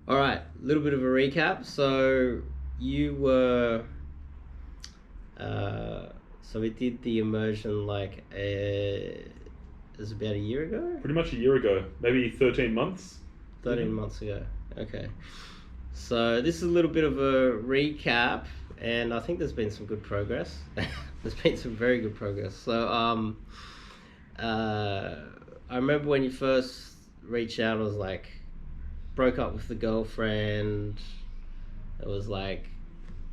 All right, a little bit of a recap. So you were, so we did the immersion like it was about a year ago? Pretty much a year ago, maybe 13 months. 13 months ago, okay. So this is a little bit of a recap, and I think there's been some good progress. There's been some very good progress. So I remember when you first reached out, I was like, broke up with the girlfriend. It was like,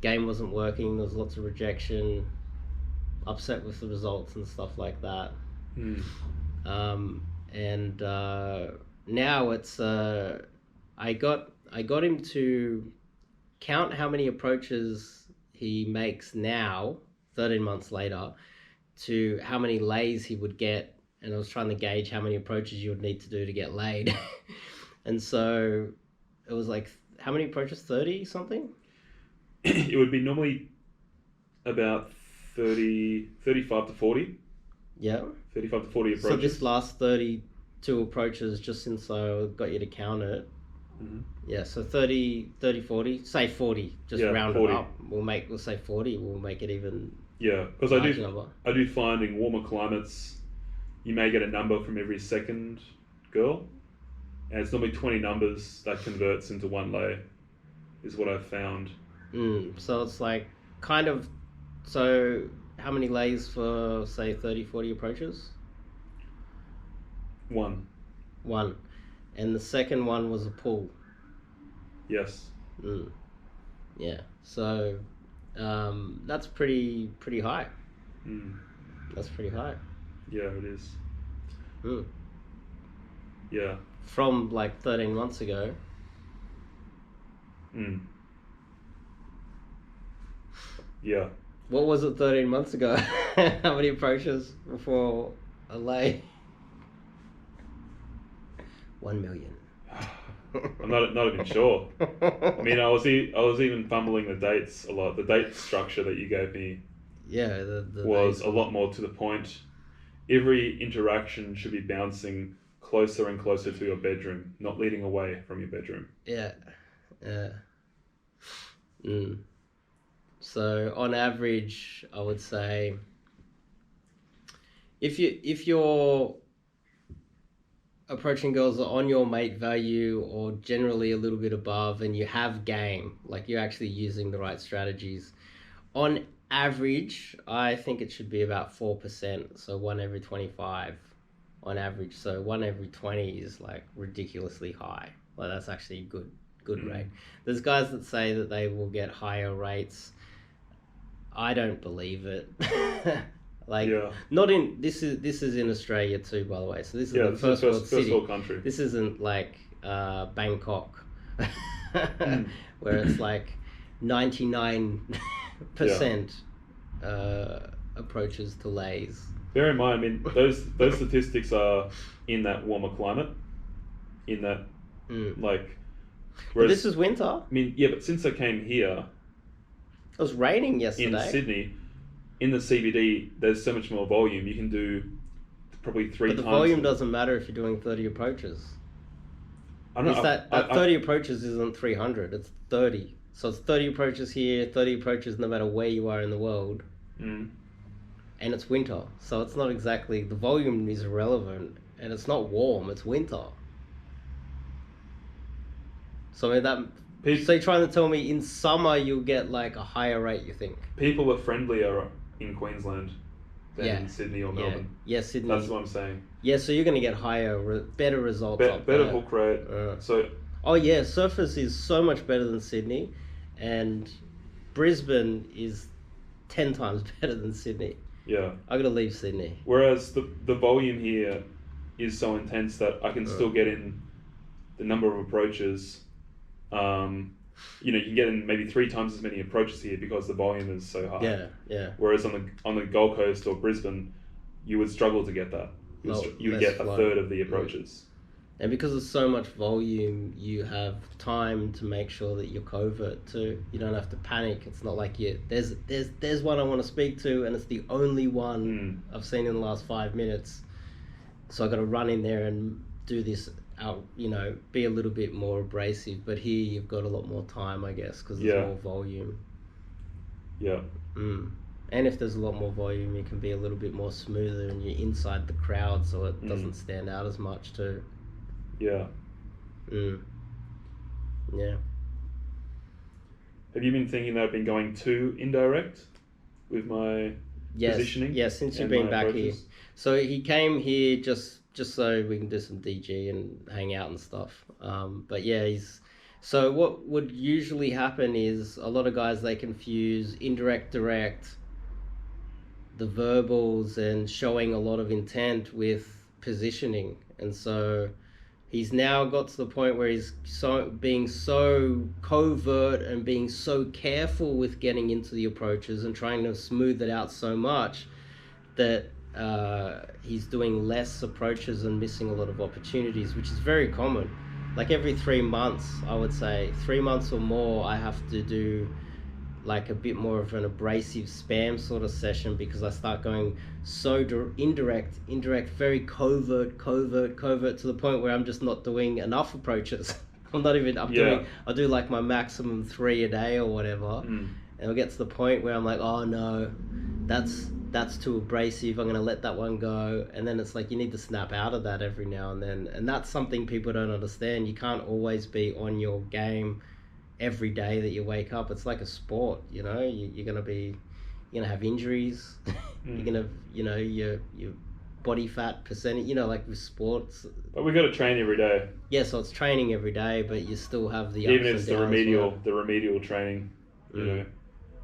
game wasn't working, there was lots of rejection, upset with the results and stuff like that. And now it's I got him to count how many approaches he makes now 13 months later to how many lays he would get, and I was trying to gauge how many approaches you would need to do to get laid. And so it was like, how many approaches? 30 something? It would be normally about 35 to 40. Yeah. 35 to 40 approaches. So this last 32 approaches, just since I got you to count it. Mm-hmm. Yeah, so 30, 40, say 40, just round 40. it up. We'll say 40, we'll make it even. Yeah, because I do find in warmer climates, you may get a number from every second girl, and it's normally 20 numbers that converts into one lay, is what I've found. So it's like kind of, so how many lays for say 30, 40 approaches? One. And the second one was a pull. Yes. Yeah. So that's pretty high. That's pretty high. Yeah, it is. Yeah. From like 13 months ago. Yeah. What was it 13 months ago? How many approaches before a lay? 1 million. I'm not even sure. I mean, I was even fumbling the dates a lot. The date structure that you gave me, yeah, was a lot more to the point. Every interaction should be bouncing closer and closer to your bedroom, not leading away from your bedroom. Yeah. So on average, I would say, if you're approaching girls on your mate value or generally a little bit above, and you have game, like you're actually using the right strategies, on average, I think it should be about 4%. So 1 every 25 on average. So 1 every 20 is like ridiculously high. Like that's actually a good rate. There's guys that say that they will get higher rates. I don't believe it. Like, not in this is in Australia too, by the way. So this is the first world country. This isn't like Bangkok, where it's like 99% approaches to lays. Bear in mind, I mean, those statistics are in that warmer climate, in that like. But this is winter. I mean, yeah, but since I came here, it was raining yesterday in Sydney. In the CBD, there's so much more volume. You can do probably 3 times. But the volume doesn't matter if you're doing 30 approaches. I don't know. That 30 approaches isn't 300. It's 30. So it's 30 approaches here, 30 approaches no matter where you are in the world. And it's winter. So it's not exactly, the volume is irrelevant. And it's not warm, it's winter. So I mean so you're trying to tell me in summer you'll get like a higher rate, you think? People are friendlier in Queensland than in Sydney or Melbourne. Yeah, Sydney. That's what I'm saying. Yeah, so you're going to get better results better hook rate. Oh yeah, Surfers is so much better than Sydney, and Brisbane is 10 times better than Sydney. Yeah. I got to leave Sydney. Whereas the volume here is so intense that I can still get in the number of approaches. You can get in maybe 3 times as many approaches here because the volume is so high. Yeah. Whereas on the Gold Coast or Brisbane, you would struggle to get that. You would get a third of the approaches. And because there's so much volume, you have time to make sure that you're covert too. You don't have to panic. It's not like there's one I want to speak to, and it's the only one I've seen in the last 5 minutes. So I got to run in there and do this out, be a little bit more abrasive. But here you've got a lot more time, I guess, because there's more volume. Yeah. And if there's a lot more volume, you can be a little bit more smoother, and you're inside the crowd, so it doesn't stand out as much too. Yeah. Yeah. Have you been thinking that I've been going too indirect with my positioning? Yeah, since you've been back here. So he came here just so we can do some DG and hang out and stuff. But yeah, so what would usually happen is a lot of guys, they confuse indirect, direct, the verbals and showing a lot of intent with positioning. And so he's now got to the point where he's being so covert and being so careful with getting into the approaches and trying to smooth it out so much that he's doing less approaches and missing a lot of opportunities, which is very common. Like every 3 months, I would say 3 months or more, I have to do like a bit more of an abrasive spam sort of session, because I start going so indirect, very covert to the point where I'm just not doing enough approaches. I'll do like my maximum 3 a day or whatever. And it'll get to the point where I'm like, oh no, that's too abrasive, I'm gonna let that one go. And then it's like you need to snap out of that every now and then, and that's something people don't understand. You can't always be on your game every day that you wake up. It's like a sport, you're gonna have injuries. You're gonna, your body fat percentage, like with sports. But we got to train every day. Yeah, so it's training every day, but you still have the even if it's the remedial training.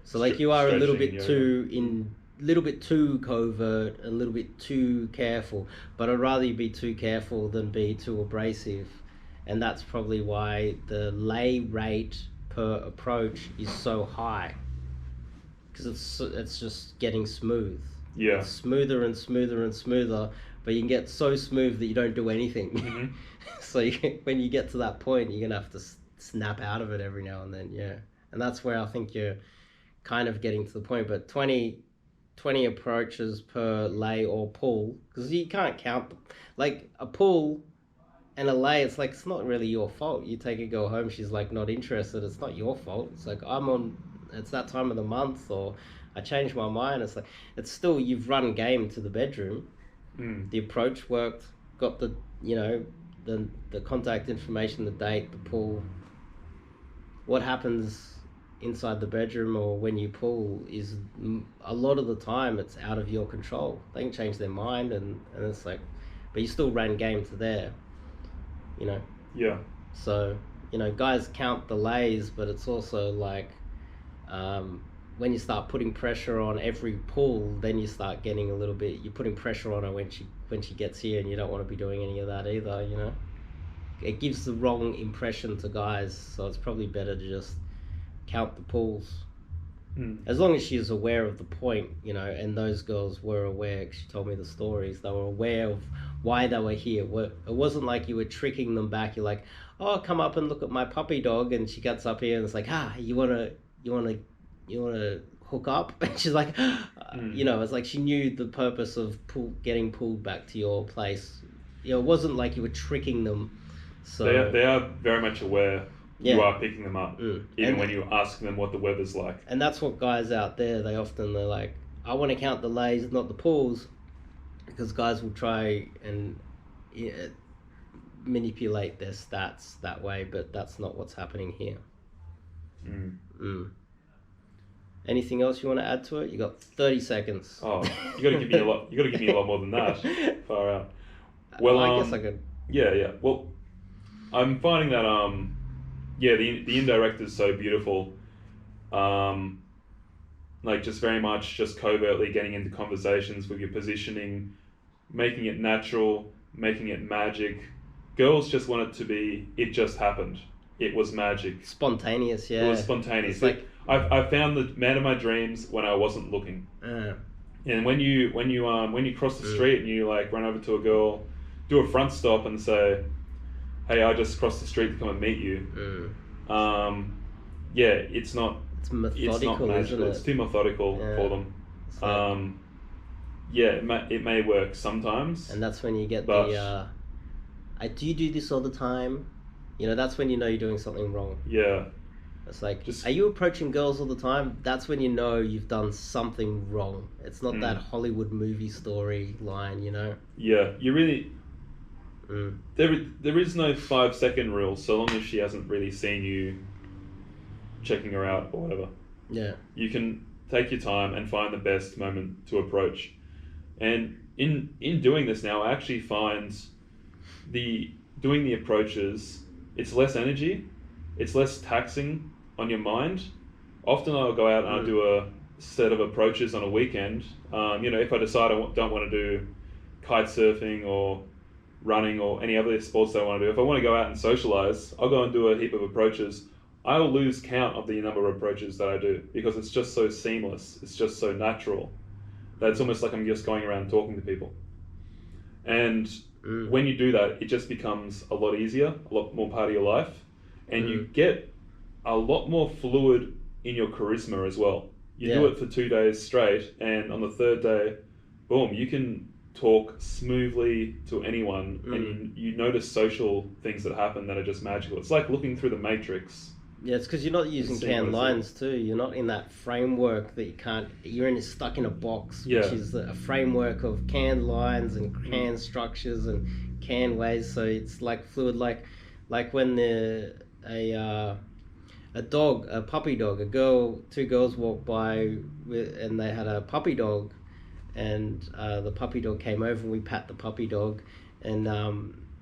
So like you are a little bit too covert, a little bit too careful. But I'd rather you be too careful than be too abrasive. And that's probably why the lay rate per approach is so high, because it's just getting smooth. Yeah. It's smoother and smoother and smoother, but you can get so smooth that you don't do anything. So when you get to that point, you're gonna have to snap out of it every now and then. Yeah, and that's where I think you're kind of getting to the point. But 20 approaches per lay or pull, because you can't count them. Like a pull and a lay, it's like, it's not really your fault. You take a girl home, she's like not interested, it's not your fault. It's like, it's that time of the month, or I changed my mind. It's like, it's still, you've run game to the bedroom. The approach worked, got the contact information, the date, the pull. What happens inside the bedroom or when you pull is a lot of the time it's out of your control. They can change their mind, and it's like, but you still ran game to there. Yeah. So, guys count the lays, but it's also like, when you start putting pressure on every pull, then you start getting a little bit, you're putting pressure on her when she gets here, and you don't want to be doing any of that either, It gives the wrong impression to guys, so it's probably better to just count the pulls. As long as she's aware of the point, and those girls were aware, 'cause she told me the stories, they were aware of why they were here. It wasn't like you were tricking them back. You're like, oh, come up and look at my puppy dog, and she gets up here and it's like, you wanna hook up? And she's like, it's like she knew the purpose of getting pulled back to your place. It wasn't like you were tricking them. So they are very much aware. You are picking them up, even when you ask them what the weather's like. And that's what guys out there, they're like, I want to count the lays, not the pulls, because guys will try and manipulate their stats that way, but that's not what's happening here. Anything else you want to add to it? You got 30 seconds. Oh, you got to give me a lot. You got to give me a lot more than that. Far out. Well, I guess I could. Yeah. Well, I'm finding that the indirect is so beautiful. Like just very much just covertly getting into conversations with your positioning, making it natural, making it magic. Girls just want it to be, it just happened. It was magic. Spontaneous, yeah. It was spontaneous. I found the man of my dreams when I wasn't looking. And when you cross the street and you like run over to a girl, do a front stop and say, hey, I just crossed the street to come and meet you. It's not. It's methodical, it's not magical. Isn't it? It's too methodical for them. Like, it may work sometimes. And that's when you get Do you do this all the time? You know, that's when you know you're doing something wrong. Yeah. It's like, Just are you approaching girls all the time? That's when you know you've done something wrong. It's not that Hollywood movie story line, you know? yeah. You really Mm. there is no 5 second rule so long as she hasn't really seen you checking her out or whatever. Yeah. You can take your time and find the best moment to approach. And in doing this now, I actually find doing the approaches, it's less energy, it's less taxing on your mind. Often I'll go out and I'll do a set of approaches on a weekend. If I decide I don't want to do kite surfing or running or any other sports that I want to do, if I want to go out and socialize, I'll go and do a heap of approaches. I'll lose count of the number of approaches that I do because it's just so seamless. It's just so natural that it's almost like I'm just going around talking to people. And when you do that, it just becomes a lot easier, a lot more part of your life, and you get a lot more fluid in your charisma as well. You do it for 2 days straight, and on the third day, boom, you can talk smoothly to anyone, and you notice social things that happen that are just magical. It's like looking through the Matrix. Yeah, it's because you're not using canned lines too. You're not in that framework that you can't. You're stuck in a box, which is a framework of canned lines and canned structures and canned ways. So it's like fluid, like when a puppy dog, two girls walked by and they had a puppy dog, and the puppy dog came over and we pat the puppy dog, and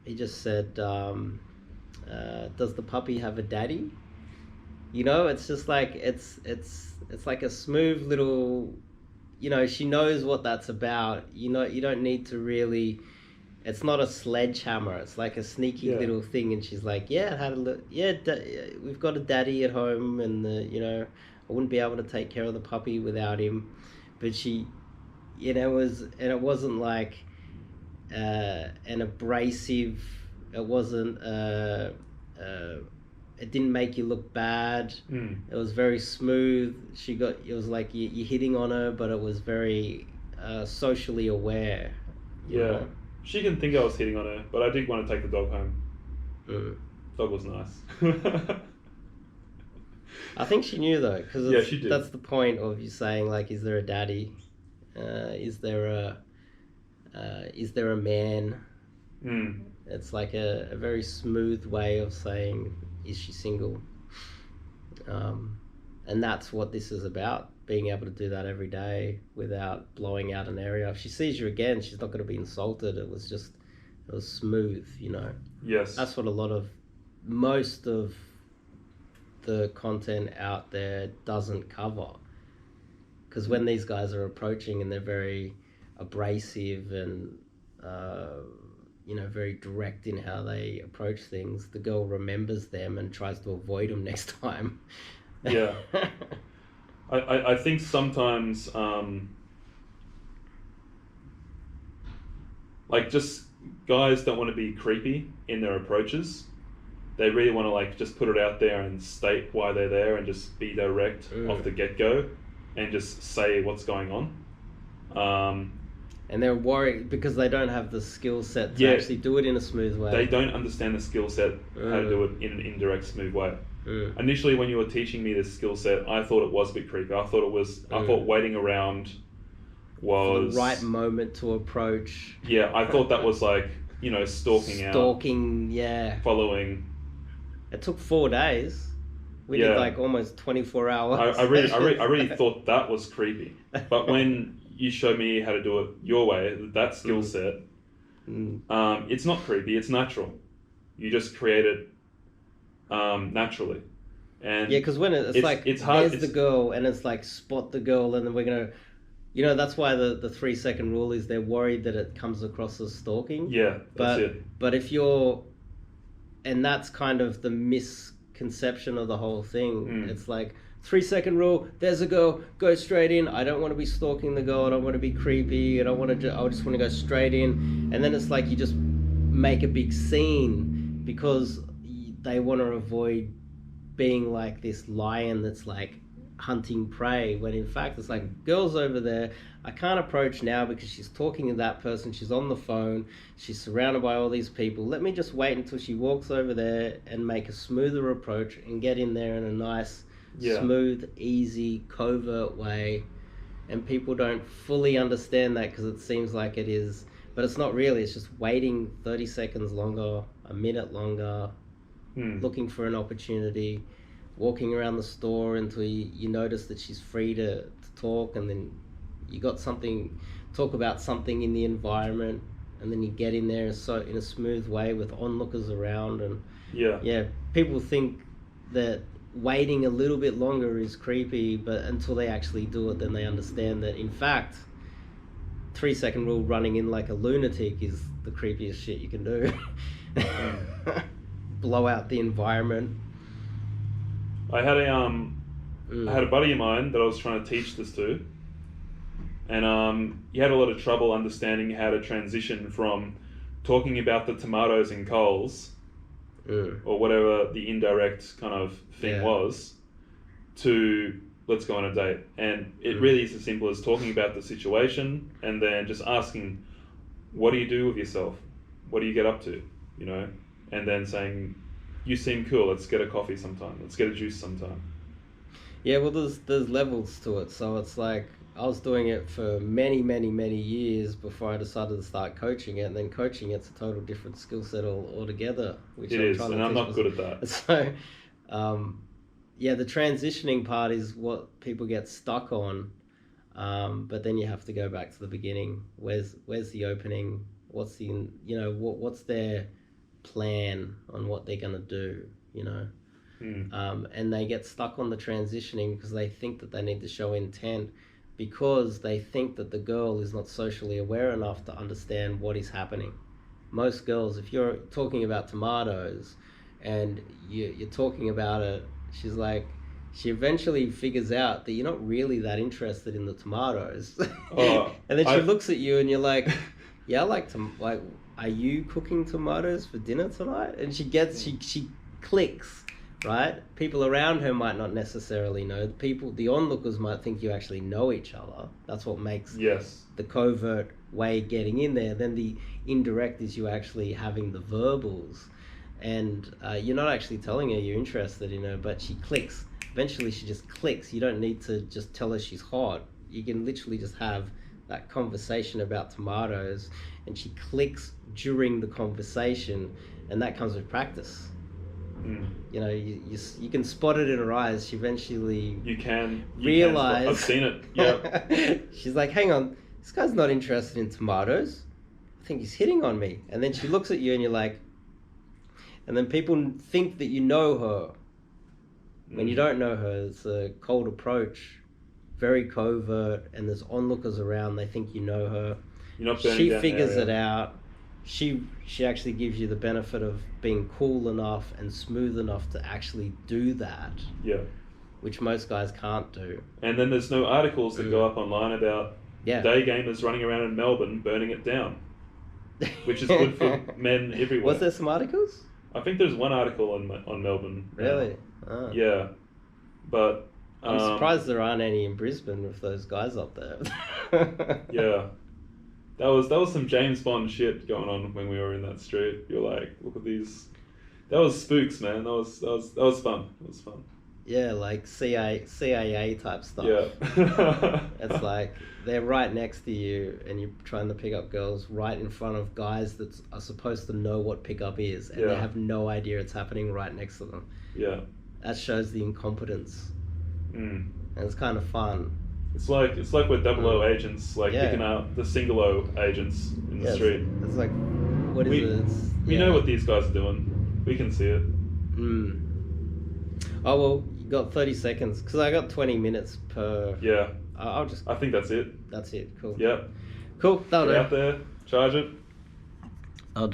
he just said, "Does the puppy have a daddy?" You know, it's just like it's like a smooth little, you know, she knows what that's about. You know, you don't need to really. It's not a sledgehammer. It's like a sneaky little thing, and she's like, "Yeah, I had a look. Yeah, we've got a daddy at home, and I wouldn't be able to take care of the puppy without him." But she, it wasn't like an abrasive. It wasn't. It didn't make you look bad. It was very smooth. It was like you're hitting on her, but it was very socially aware. You know? She can think I was hitting on her, but I did want to take the dog home. Dog was nice. I think she knew though, because she did. That's the point of you saying like, is there a daddy? Is there a man? It's like a very smooth way of saying, is she single? And that's what this is about, being able to do that every day without blowing out an area. If she sees you again, she's not going to be insulted. It was smooth, you know. Yes. That's what most of the content out there doesn't cover. Because when these guys are approaching and they're very abrasive and very direct in how they approach things, the girl remembers them and tries to avoid them next time. Yeah. I think sometimes just guys don't want to be creepy in their approaches. They really want to just put it out there and state why they're there and just be direct off the get-go and just say what's going on. And they're worried because they don't have the skill set to actually do it in a smooth way. They don't understand the skill set, how to do it in an indirect, smooth way. Initially, when you were teaching me this skill set, I thought it was a bit creepy. I thought waiting around was... For the right moment to approach. Yeah, I thought that was stalking out. Stalking, yeah. Following. It took 4 days. We did almost 24 hours. I really thought that was creepy. But when you showed me how to do it your way, that skill set, it's not creepy, it's natural. You just create it naturally. And because when it's hard, there's the girl, and it's like spot the girl, and then we're going to, that's why the 3 second rule is they're worried that it comes across as stalking. Yeah, that's it. But if and that's kind of the misconception of the whole thing. It's like, 3 second rule, there's a girl, go straight in. I don't want to be stalking the girl, I don't want to be creepy, I just want to go straight in. And then it's like you just make a big scene because they want to avoid being like this lion that's like, hunting prey, when in fact it's like, girl's over there, I can't approach now because she's talking to that person, she's on the phone, she's surrounded by all these people. Let me just wait until she walks over there and make a smoother approach and get in there in a nice, smooth, easy, covert way. And people don't fully understand that because it seems like it is, but it's not really. It's just waiting 30 seconds longer, a minute longer, looking for an opportunity, walking around the store until you notice that she's free to talk, and then you got something, talk about something in the environment, and then you get in there so in a smooth way with onlookers around. And people think that waiting a little bit longer is creepy, but until they actually do it, then they understand that in fact 3-second rule running in like a lunatic is the creepiest shit you can do. Blow out the environment. I had a buddy of mine that I was trying to teach this to, and he had a lot of trouble understanding how to transition from talking about the tomatoes in Coles or whatever the indirect kind of thing was, to let's go on a date. And it really is as simple as talking about the situation and then just asking, what do you do with yourself? What do you get up to? You know, and then saying, you seem cool, let's get a coffee sometime, let's get a juice sometime. Yeah, well, there's levels to it. So it's like, I was doing it for many years before I decided to start coaching it, and then coaching it's a total different skill set altogether. Which it is, and I'm not good at that. So, the transitioning part is what people get stuck on, but then you have to go back to the beginning. Where's the opening? What's what's their plan on what they're gonna do? And they get stuck on the transitioning because they think that they need to show intent, because they think that the girl is not socially aware enough to understand what is happening. Most girls, if you're talking about tomatoes and you're talking about it, she eventually figures out that you're not really that interested in the tomatoes. And then she looks at you and you're like, yeah, I like are you cooking tomatoes for dinner tonight? And she clicks. Right? People around her might not necessarily know. The onlookers might think you actually know each other. That's what makes the covert way getting in there. Then the indirect is you actually having the verbals. And you're not actually telling her you're interested in her, but she clicks. Eventually she just clicks. You don't need to just tell her she's hot. You can literally just have that conversation about tomatoes, and she clicks during the conversation, and that comes with practice. You can spot it in her eyes. She eventually realize. I've seen it. Yeah. She's like, hang on, this guy's not interested in tomatoes. I think he's hitting on me. And then she looks at you and you're like, and then people think that you know her. When you don't know her, it's a cold approach, very covert, and there's onlookers around. They think you know her. You're not burning she down figures area. it out. She actually gives you the benefit of being cool enough and smooth enough to actually do that. Yeah. Which most guys can't do. And then there's no articles that go up online about Daygamers running around in Melbourne burning it down, which is good for men everywhere. Was there some articles? I think there's one article on Melbourne. Really? Yeah. But I'm surprised there aren't any in Brisbane with those guys up there. Yeah. That was some James Bond shit going on when we were in that street. You're like, look at these. That was spooks, man. That was fun. It was fun. Yeah, like CIA type stuff. Yeah. It's like they're right next to you, and you're trying to pick up girls right in front of guys that are supposed to know what pickup is, and they have no idea it's happening right next to them. Yeah. That shows the incompetence. And it's kind of fun. It's like we're 00 agents, picking out the single O agents in the street. It's like, what is it? We know what these guys are doing. We can see it. Oh, well, you got 30 seconds, because I got 20 minutes per... Yeah. I think that's it. That's it, cool. Yeah. Cool, that'll do. Get out there, charge it. I'll do